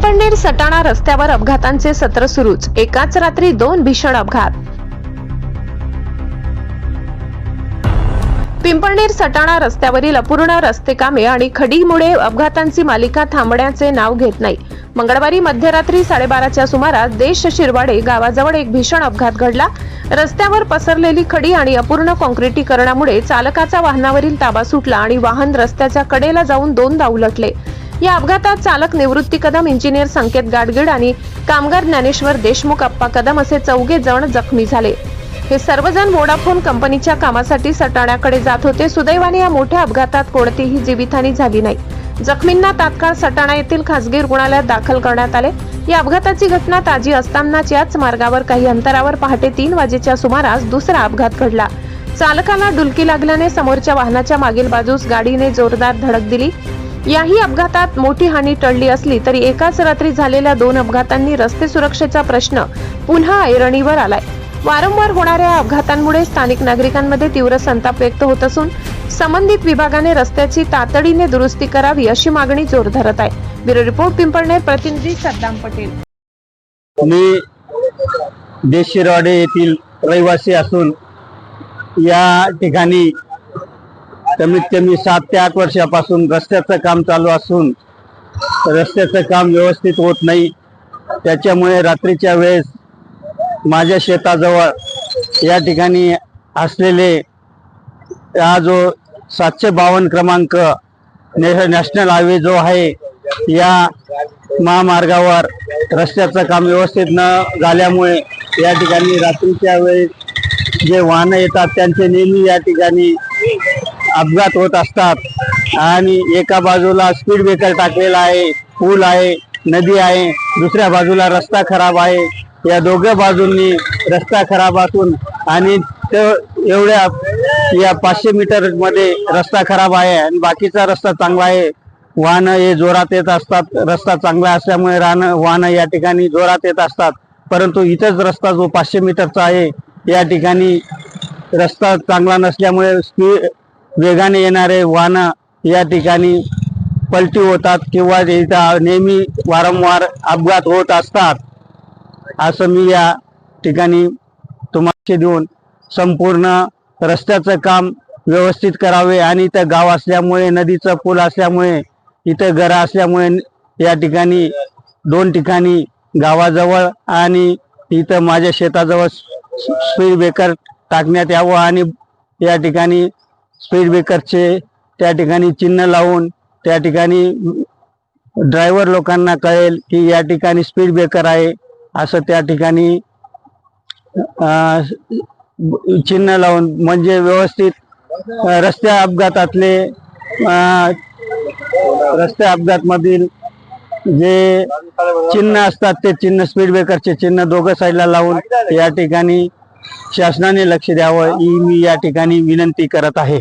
पिंपळनेर सटाणा रस्त्यावर अपघातांचे सत्र सुरूच। एकाच रात्री 2 भीषण अपघात। पिंपळनेर सटाणा रस्त्यावरील अपूर्ण रस्ते कामे आणि खडीमुळे अपघातांची मालिका थांबण्याचे नाव घेत नाही। मंगळवारी मध्यरात्री 12:30च्या सुमारास देश शिरवाडे गावाजवळ एक भीषण अपघात घडला। रस्त्यावर पसरलेली खडी आणि अपूर्ण काँक्रिटीकरणामुळे चालकाचा वाहनावरील ताबा सुटला आणि वाहन रस्त्याच्या कडेला जाऊन दोनदा उलटले। या अपघातात चालक निवृत्ती कदम, इंजिनियर संकेत गाडगीळ आणि कामगार ज्ञानेश्वर देशमुख अप्पा कदम असे 4 जण जखमी झाले। हे सर्वजण वोडाफोन कंपनीच्या कामासाठी सटाण्याकडे जात होते। सुदैवाने या मोठ्या अपघातात कोणतीही जीवितहानी झाली नाही। जखमींना तात्काळ सटाणा येथील खासगी रुग्णालयात दाखल करण्यात आले। या अपघाताची घटना ताजी असतानाच याच मार्गावर काही अंतरावर पहाटे 3 वाजेच्या सुमारास दुसरा अपघात घडला। चालकाला डुलकी लागल्याने समोरच्या वाहनाच्या मागील बाजूस गाडीने जोरदार धडक दिली। याही अपघातात मोठी हानी टळली असली तरी एकाच रात्री झालेल्या 2 अपघातांनी रस्ते सुरक्षेचा प्रश्न पुन्हा ऐरणीवर आलाय। वारंवार होणाऱ्या अपघातांमुळे स्थानिक नागरिकांमध्ये तीव्र संताप व्यक्त होत असून संबंधित विभागाने रस्त्याची तातडीने दुरुस्ती करावी अशी मागणी जोर धरत आहे। ब्युरो रिपोर्ट, पिंपळनेर, प्रतिनिधी सद्दाम पटेल। मी देश शिरवाडे येथील रहिवासी असून या ठिकाणी कमीत कमी 7 ते 8 वर्षापासून रस्त्याचं काम चालू असून रस्त्याचं काम व्यवस्थित होत नाही। त्याच्यामुळे रात्रीच्या वेळेस माझ्या शेताजवळ या ठिकाणी असलेले हा जो 752 क्रमांक नॅशनल हायवे जो आहे, या महामार्गावर रस्त्याचं काम व्यवस्थित न झाल्यामुळे या ठिकाणी रात्रीच्या वेळेस जे वाहनं येतात त्यांचे नेहमी या ठिकाणी अपघात होत असतात। आणि एका बाजूला स्पीड ब्रेकर टाकलेला आहे, पूल आहे, नदी आहे, दुसऱ्या बाजूला रस्ता खराब आहे। या दोघे बाजूंनी रस्ता खराब असून आणि एवढ्या या 500 मीटर मध्ये रस्ता खराब आहे आणि बाकीचा रस्ता चांगला आहे। वाहनं हे जोरात येत असतात। रस्ता चांगला असल्यामुळे वाहनं या ठिकाणी जोरात येत असतात, परंतु इथंच रस्ता जो 500 मीटरचा आहे या ठिकाणी रस्ता चांगला नसल्यामुळे वेगाने येणारे वाहनं या ठिकाणी पलटी होतात किंवा इथं नेहमी वारंवार अपघात होत असतात। असं मी या ठिकाणी तुम्हाला देऊन संपूर्ण रस्त्याचं काम व्यवस्थित करावे आणि इथं गाव असल्यामुळे, नदीचं पूल असल्यामुळे, इथं घरं असल्यामुळे या ठिकाणी 2 ठिकाणी गावाजवळ आणि इथं माझ्या शेताजवळ स्पीड ब्रेकर टाकण्यात यावं आणि या ठिकाणी स्पीड ब्रेकरचे त्या ठिकाणी चिन्ह लावून त्या ठिकाणी ड्रायव्हर लोकांना कळेल की या ठिकाणी स्पीड ब्रेकर आहे असं त्या ठिकाणी चिन्ह लावून, म्हणजे व्यवस्थित रस्ते अपघातामधील जे चिन्ह असतात ते चिन्ह, स्पीड ब्रेकरचे चिन्ह दोघं साईडला लावून या ठिकाणी शासनाने लक्ष द्यावं ही मी या ठिकाणी विनंती करत आहे।